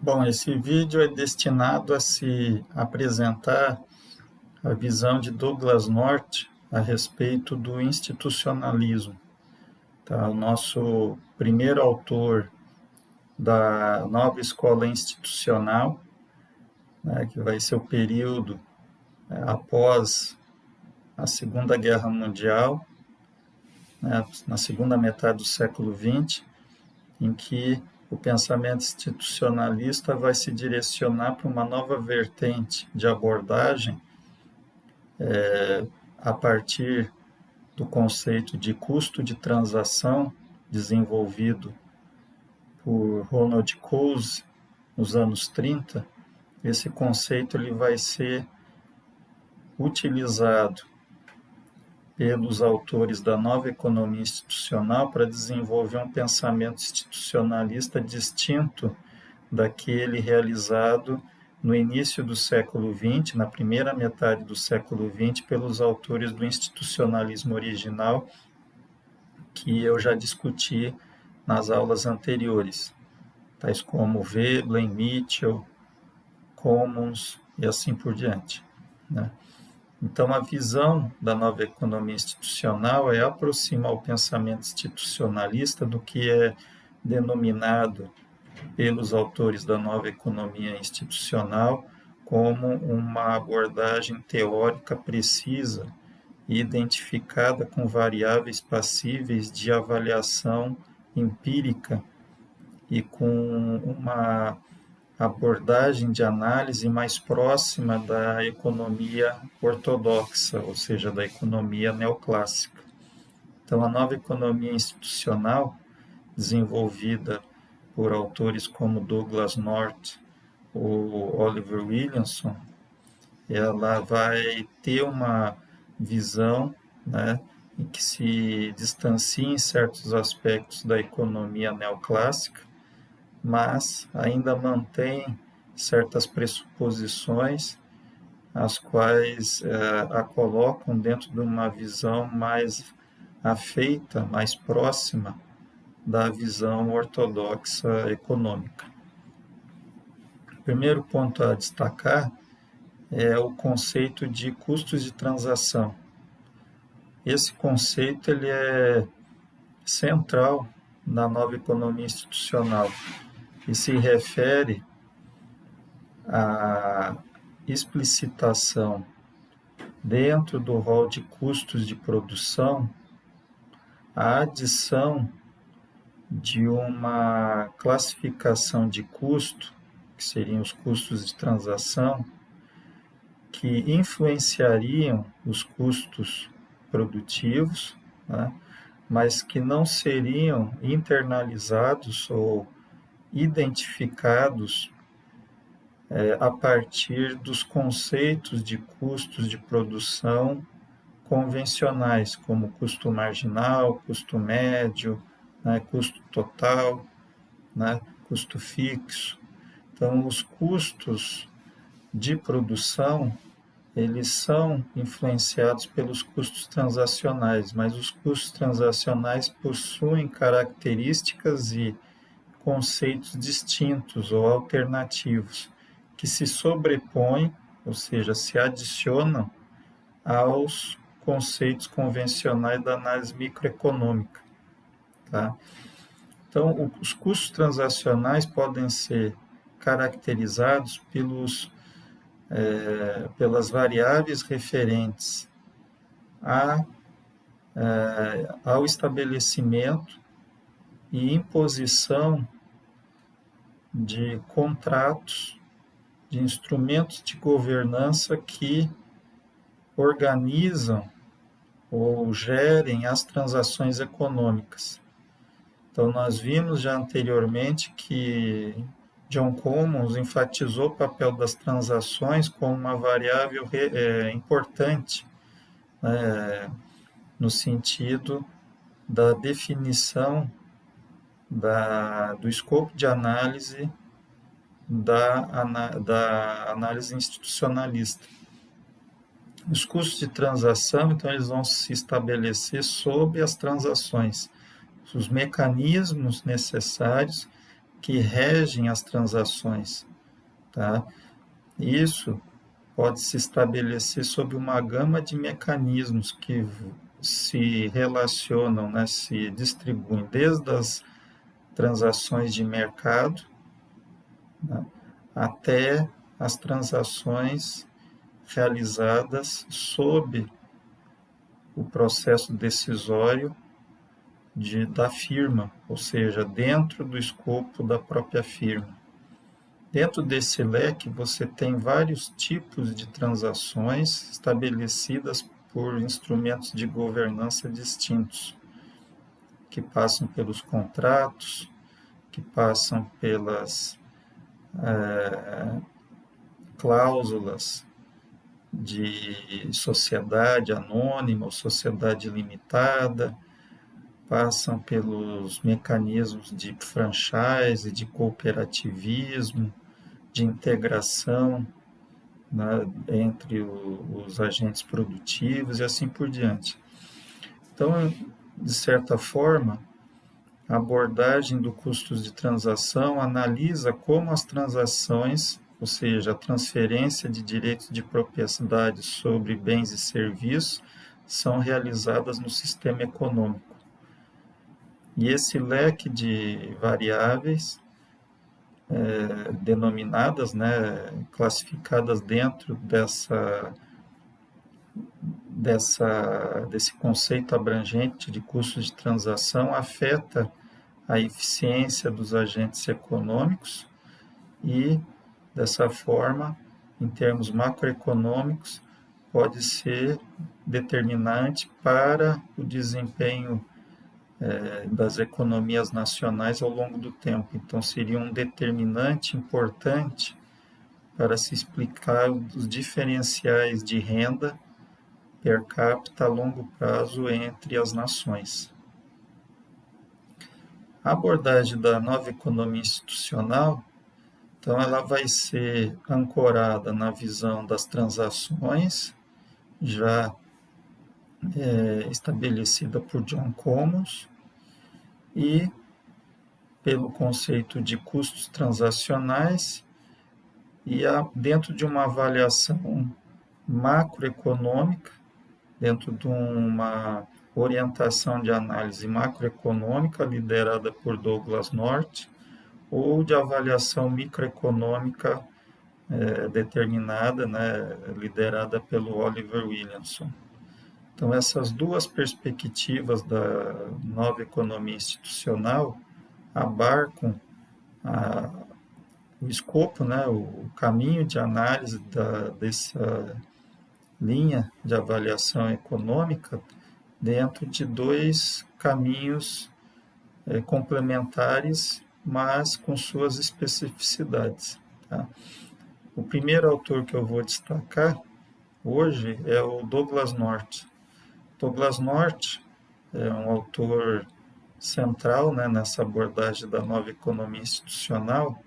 Bom, esse vídeo é destinado a se apresentar a visão de Douglas North a respeito do institucionalismo. Tá? O nosso primeiro autor da nova escola institucional, né, que vai ser o período após a Segunda Guerra Mundial, né, na segunda metade do século XX, em que o pensamento institucionalista vai se direcionar para uma nova vertente de abordagem a partir do conceito de custo de transação desenvolvido por Ronald Coase nos anos 30. Esse conceito ele vai ser utilizado pelos autores da nova economia institucional para desenvolver um pensamento institucionalista distinto daquele realizado no início do século XX, na primeira metade do século XX, pelos autores do institucionalismo original, que eu já discuti nas aulas anteriores, tais como Veblen, Mitchell, Commons e assim por diante, né? Então, a visão da nova economia institucional é aproximar o pensamento institucionalista do que é denominado pelos autores da nova economia institucional como uma abordagem teórica precisa e identificada com variáveis passíveis de avaliação empírica e com uma abordagem de análise mais próxima da economia ortodoxa, ou seja, da economia neoclássica. Então, a nova economia institucional, desenvolvida por autores como Douglas North ou Oliver Williamson, ela vai ter uma visão, né, em que se distancia em certos aspectos da economia neoclássica, mas ainda mantém certas pressuposições, as quais a colocam dentro de uma visão mais afeita, mais próxima da visão ortodoxa econômica. O primeiro ponto a destacar é o conceito de custos de transação. Esse conceito ele é central na nova economia institucional e se refere à explicitação dentro do rol de custos de produção, a adição de uma classificação de custo, que seriam os custos de transação, que influenciariam os custos produtivos, né, mas que não seriam internalizados ou identificados a partir dos conceitos de custos de produção convencionais, como custo marginal, custo médio, né, custo total, né, custo fixo. Então, os custos de produção, eles são influenciados pelos custos transacionais, mas os custos transacionais possuem características e conceitos distintos ou alternativos, que se sobrepõem, ou seja, se adicionam aos conceitos convencionais da análise microeconômica. Tá? Então, os custos transacionais podem ser caracterizados pelas variáveis referentes ao estabelecimento e imposição de contratos, de instrumentos de governança que organizam ou gerem as transações econômicas. Então, nós vimos já anteriormente que John Commons enfatizou o papel das transações como uma variável importante, no sentido da definição do escopo de análise da análise institucionalista. Os custos de transação, então, eles vão se estabelecer sobre as transações, os mecanismos necessários que regem as transações, tá? Isso pode se estabelecer sob uma gama de mecanismos que se relacionam, né, se distribuem desde as transações de mercado, né, até as transações realizadas sob o processo decisório da firma, ou seja, dentro do escopo da própria firma. Dentro desse leque, você tem vários tipos de transações estabelecidas por instrumentos de governança distintos, que passam pelos contratos, que passam pelas cláusulas de sociedade anônima ou sociedade limitada, passam pelos mecanismos de franchise, de cooperativismo, de integração, né, entre os agentes produtivos e assim por diante. Então, de certa forma, a abordagem do custos de transação analisa como as transações, ou seja, a transferência de direitos de propriedade sobre bens e serviços, são realizadas no sistema econômico. E esse leque de variáveis denominadas, né, classificadas dentro desse conceito abrangente de custos de transação, afeta a eficiência dos agentes econômicos e, dessa forma, em termos macroeconômicos, pode ser determinante para o desempenho das economias nacionais ao longo do tempo. Então, seria um determinante importante para se explicar os diferenciais de renda per capita a longo prazo entre as nações. A abordagem da nova economia institucional, então, ela vai ser ancorada na visão das transações, já estabelecida por John Commons, e pelo conceito de custos transacionais, e dentro de uma avaliação macroeconômica, dentro de uma orientação de análise macroeconômica liderada por Douglas North, ou de avaliação microeconômica determinada, né, liderada pelo Oliver Williamson. Então, essas duas perspectivas da nova economia institucional abarcam o escopo, né, o caminho de análise dessa linha de avaliação econômica dentro de dois caminhos complementares, mas com suas especificidades. Tá? O primeiro autor que eu vou destacar hoje é o Douglas North. Douglas North é um autor central, né, nessa abordagem da nova economia institucional,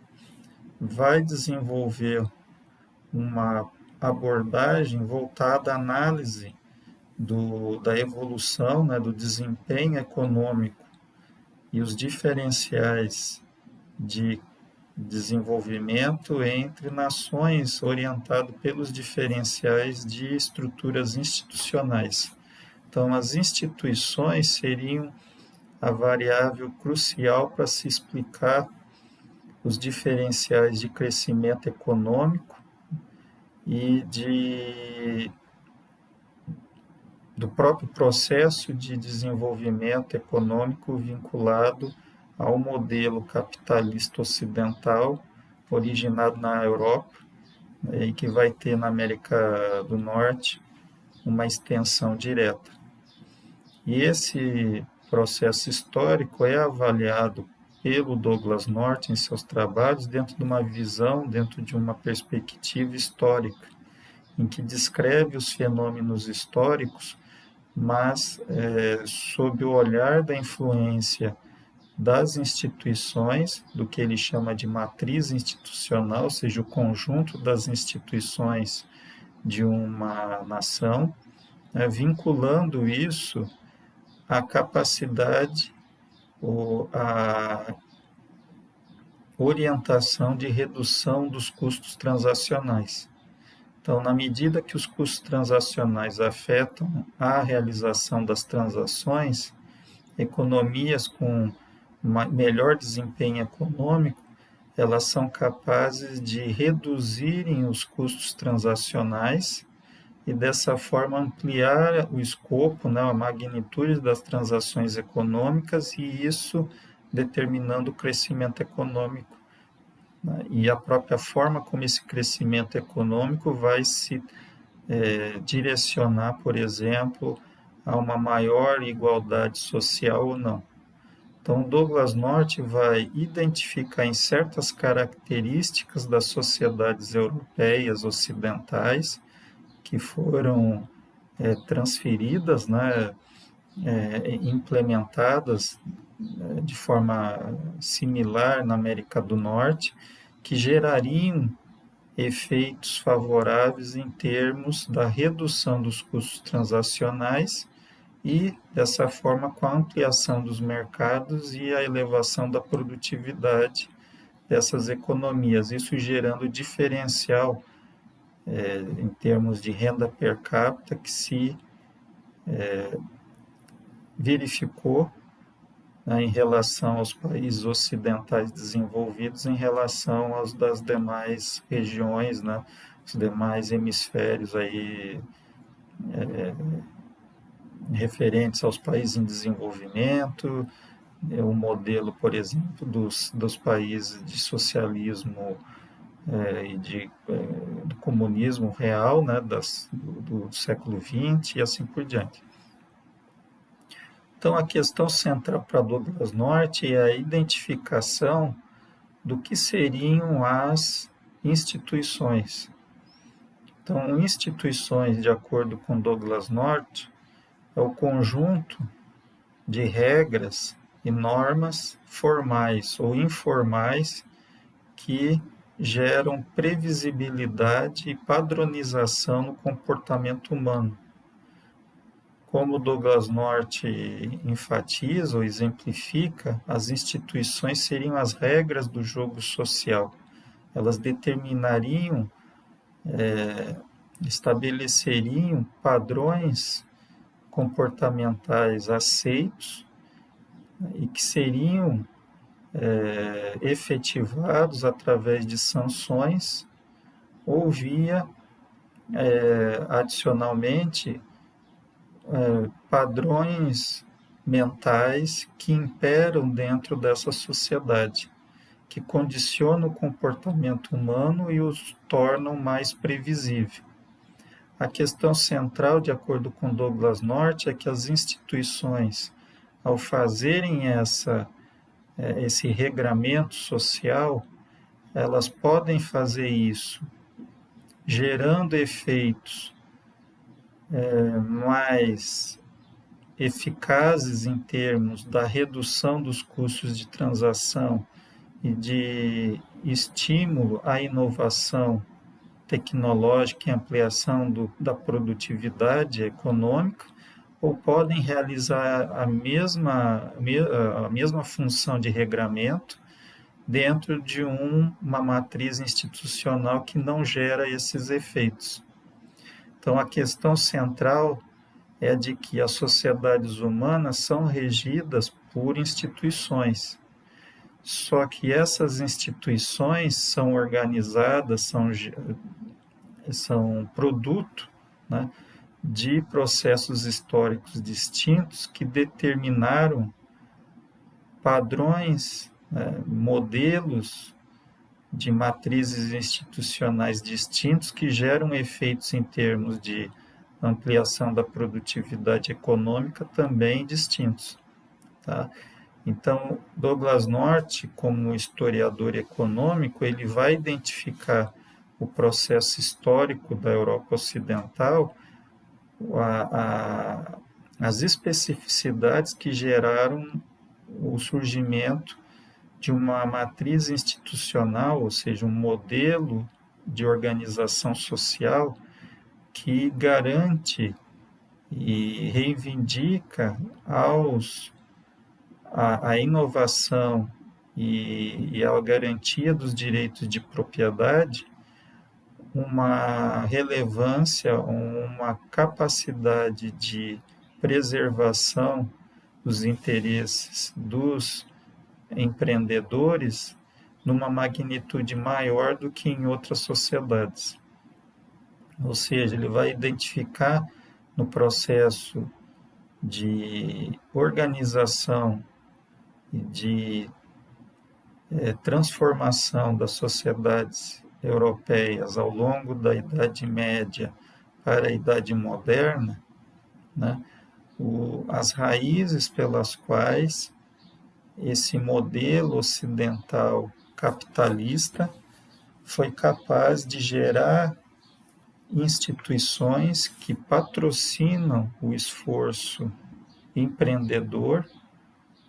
vai desenvolver uma abordagem voltada à análise da evolução, né, do desempenho econômico e os diferenciais de desenvolvimento entre nações orientado pelos diferenciais de estruturas institucionais. Então, as instituições seriam a variável crucial para se explicar os diferenciais de crescimento econômico e do próprio processo de desenvolvimento econômico vinculado ao modelo capitalista ocidental originado na Europa, e que vai ter na América do Norte uma extensão direta. E esse processo histórico é avaliado pelo Douglas North em seus trabalhos dentro de uma visão, dentro de uma perspectiva histórica, em que descreve os fenômenos históricos, mas sob o olhar da influência das instituições, do que ele chama de matriz institucional, ou seja, o conjunto das instituições de uma nação, vinculando isso à capacidade ou à orientação de redução dos custos transacionais. Então, na medida que os custos transacionais afetam a realização das transações, economias com melhor desempenho econômico, elas são capazes de reduzirem os custos transacionais e, dessa forma, ampliar o escopo, né, a magnitude das transações econômicas e isso determinando o crescimento econômico, né, e a própria forma como esse crescimento econômico vai se direcionar, por exemplo, a uma maior igualdade social ou não. Então, Douglas North vai identificar em certas características das sociedades europeias ocidentais que foram transferidas, né, implementadas de forma similar na América do Norte, que gerariam efeitos favoráveis em termos da redução dos custos transacionais e, dessa forma, com a ampliação dos mercados e a elevação da produtividade dessas economias, isso gerando diferencial em termos de renda per capita que se verificou, né, em relação aos países ocidentais desenvolvidos, em relação aos das demais regiões, né, os demais hemisférios aí, referentes aos países em desenvolvimento, o modelo, por exemplo, dos países de socialismo do comunismo real, né, do século XX e assim por diante. Então, a questão central para Douglas North é a identificação do que seriam as instituições. Então, instituições, de acordo com Douglas North, é o conjunto de regras e normas formais ou informais que geram previsibilidade e padronização no comportamento humano. Como Douglas North enfatiza ou exemplifica, as instituições seriam as regras do jogo social. Elas determinariam, estabeleceriam padrões comportamentais aceitos e que seriam efetivados através de sanções ou via, adicionalmente, padrões mentais que imperam dentro dessa sociedade, que condicionam o comportamento humano e os tornam mais previsível. A questão central, de acordo com Douglas North, é que as instituições, ao fazerem esse regramento social, elas podem fazer isso gerando efeitos mais eficazes em termos da redução dos custos de transação e de estímulo à inovação tecnológica e ampliação da produtividade econômica, ou podem realizar a mesma função de regramento dentro de uma matriz institucional que não gera esses efeitos. Então, a questão central é de que as sociedades humanas são regidas por instituições. Só que essas instituições são organizadas, são produto, né, de processos históricos distintos que determinaram padrões, modelos de matrizes institucionais distintos que geram efeitos em termos de ampliação da produtividade econômica também distintos. Tá? Então, Douglas North, como historiador econômico, ele vai identificar o processo histórico da Europa Ocidental, as especificidades que geraram o surgimento de uma matriz institucional, ou seja, um modelo de organização social que garante e reivindica a inovação e a garantia dos direitos de propriedade uma relevância, uma capacidade de preservação dos interesses dos empreendedores numa magnitude maior do que em outras sociedades. Ou seja, ele vai identificar no processo de organização e de transformação das sociedades europeias ao longo da Idade Média para a Idade Moderna, né, as raízes pelas quais esse modelo ocidental capitalista foi capaz de gerar instituições que patrocinam o esforço empreendedor,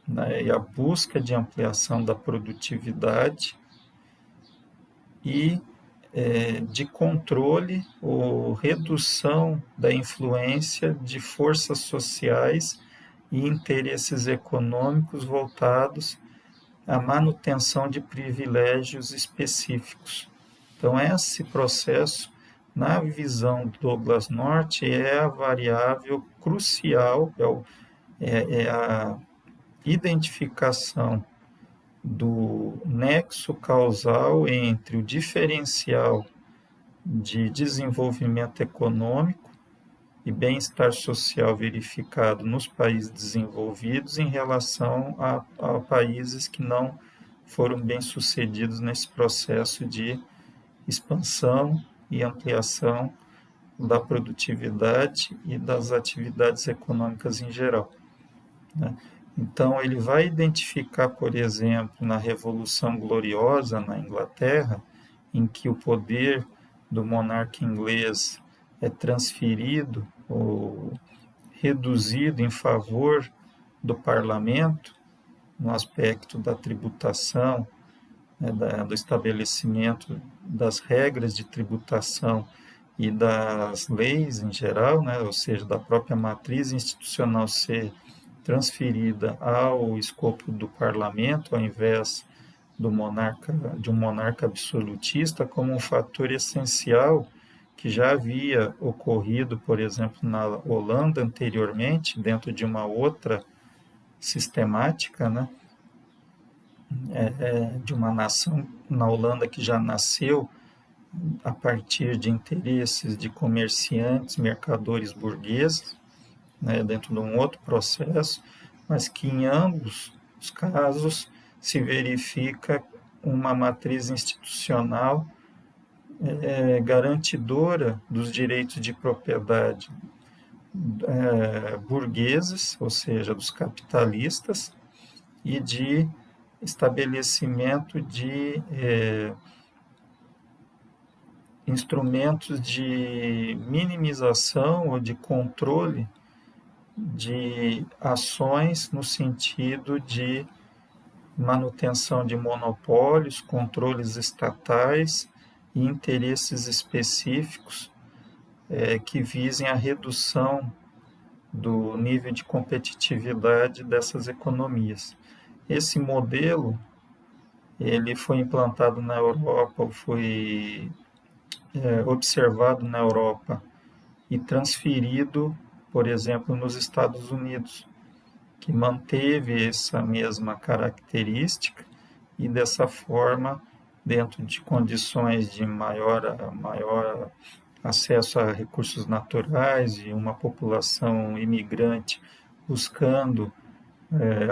né, e a busca de ampliação da produtividade e de controle ou redução da influência de forças sociais e interesses econômicos voltados à manutenção de privilégios específicos. Então, esse processo, na visão do Douglass North, é a variável crucial, é a identificação do nexo causal entre o diferencial de desenvolvimento econômico e bem-estar social verificado nos países desenvolvidos em relação a países que não foram bem-sucedidos nesse processo de expansão e ampliação da produtividade e das atividades econômicas em geral, né? Então, ele vai identificar, por exemplo, na Revolução Gloriosa na Inglaterra, em que o poder do monarca inglês é transferido ou reduzido em favor do parlamento, no aspecto da tributação, né, do estabelecimento das regras de tributação e das leis em geral, né, ou seja, da própria matriz institucional ser transferida ao escopo do parlamento, ao invés de um monarca absolutista, como um fator essencial que já havia ocorrido, por exemplo, na Holanda anteriormente, dentro de uma outra sistemática, né? De uma nação na Holanda que já nasceu a partir de interesses de comerciantes, mercadores burgueses, né, dentro de um outro processo, mas que em ambos os casos se verifica uma matriz institucional garantidora dos direitos de propriedade burgueses, ou seja, dos capitalistas, e de estabelecimento de instrumentos de minimização ou de controle de ações no sentido de manutenção de monopólios, controles estatais e interesses específicos que visem a redução do nível de competitividade dessas economias. Esse modelo ele foi implantado na Europa, foi observado na Europa e transferido, por exemplo, nos Estados Unidos, que manteve essa mesma característica e, dessa forma, dentro de condições de maior acesso a recursos naturais e uma população imigrante buscando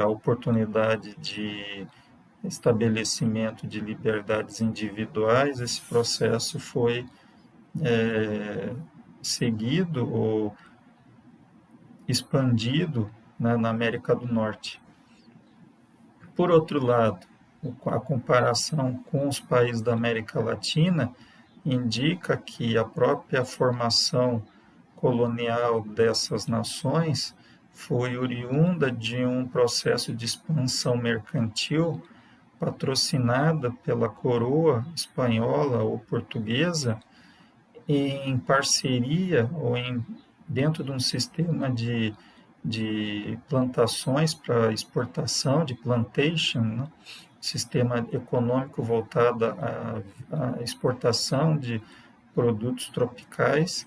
a oportunidade de estabelecimento de liberdades individuais, esse processo foi seguido ou expandido, né, na América do Norte. Por outro lado, a comparação com os países da América Latina indica que a própria formação colonial dessas nações foi oriunda de um processo de expansão mercantil patrocinada pela coroa espanhola ou portuguesa em parceria ou dentro de um sistema de plantações para exportação, de plantation, né? sistema econômico voltado à exportação de produtos tropicais,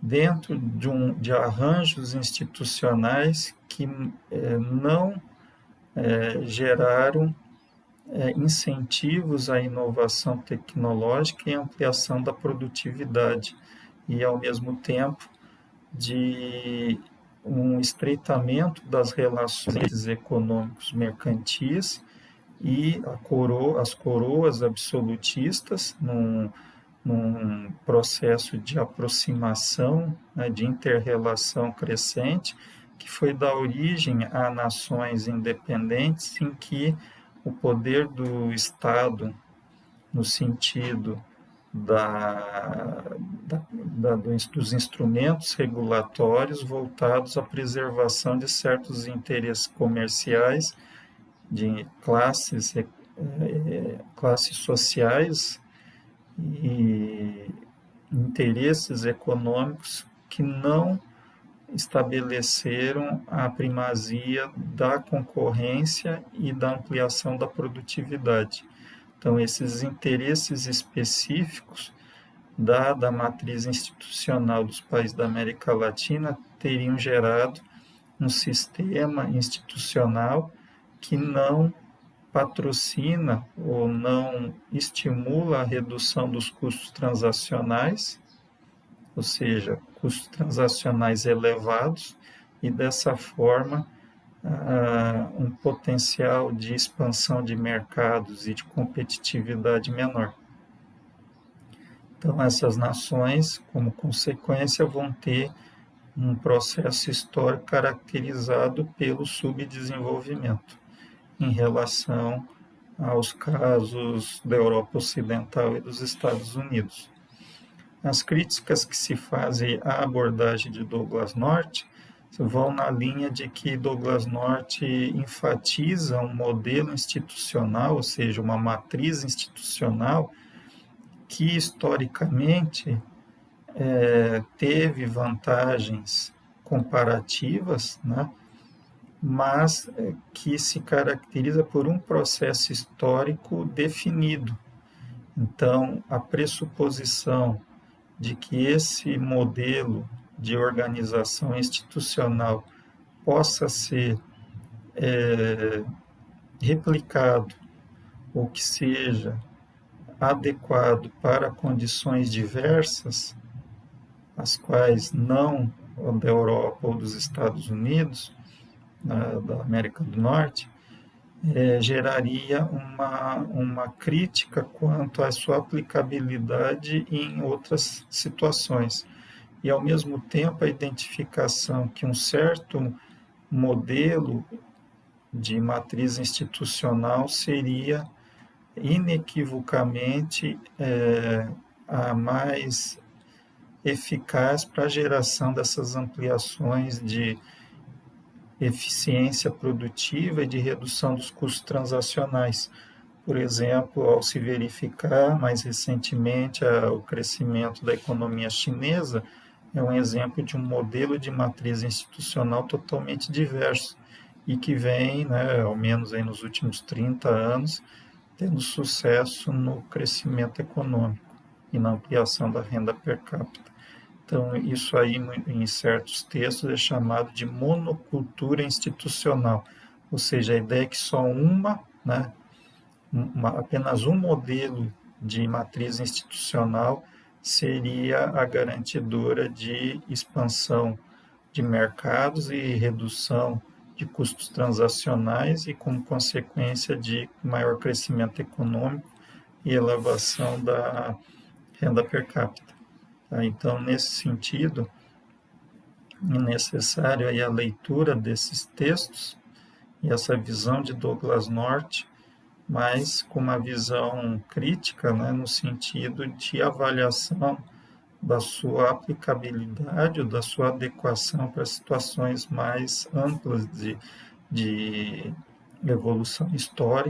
dentro de arranjos institucionais que não geraram incentivos à inovação tecnológica e ampliação da produtividade, e, ao mesmo tempo, de um estreitamento das relações econômicos mercantis e as coroas absolutistas, num processo de aproximação, né, de inter-relação crescente, que foi dar origem a nações independentes em que o poder do Estado, no sentido dos instrumentos regulatórios voltados à preservação de certos interesses comerciais, de classes sociais e interesses econômicos que não estabeleceram a primazia da concorrência e da ampliação da produtividade. Então, esses interesses específicos, dada a matriz institucional dos países da América Latina, teriam gerado um sistema institucional que não patrocina ou não estimula a redução dos custos transacionais, ou seja, custos transacionais elevados, e dessa forma um potencial de expansão de mercados e de competitividade menor. Então, essas nações, como consequência, vão ter um processo histórico caracterizado pelo subdesenvolvimento em relação aos casos da Europa Ocidental e dos Estados Unidos. As críticas que se fazem à abordagem de Douglass North vão na linha de que Douglass North enfatiza um modelo institucional, ou seja, uma matriz institucional que historicamente teve vantagens comparativas, né, mas que se caracteriza por um processo histórico definido. Então, a pressuposição de que esse modelo de organização institucional possa ser replicado ou que seja adequado para condições diversas, as quais não da Europa ou dos Estados Unidos, da América do Norte, geraria uma crítica quanto à sua aplicabilidade em outras situações. E, ao mesmo tempo, a identificação que um certo modelo de matriz institucional seria inequivocamente a mais eficaz para a geração dessas ampliações de eficiência produtiva e de redução dos custos transacionais. Por exemplo, ao se verificar mais recentemente o crescimento da economia chinesa, é um exemplo de um modelo de matriz institucional totalmente diverso e que vem, ao menos aí nos últimos 30 anos, tendo sucesso no crescimento econômico e na ampliação da renda per capita. Então, isso aí, em certos textos, é chamado de monocultura institucional, ou seja, a ideia é que só apenas um modelo de matriz institucional seria a garantidora de expansão de mercados e redução de custos transacionais e, como consequência, de maior crescimento econômico e elevação da renda per capita. Então, nesse sentido, é necessário aí a leitura desses textos e essa visão de Douglass North, mas com uma visão crítica, no sentido de avaliação da sua aplicabilidade ou da sua adequação para situações mais amplas de evolução histórica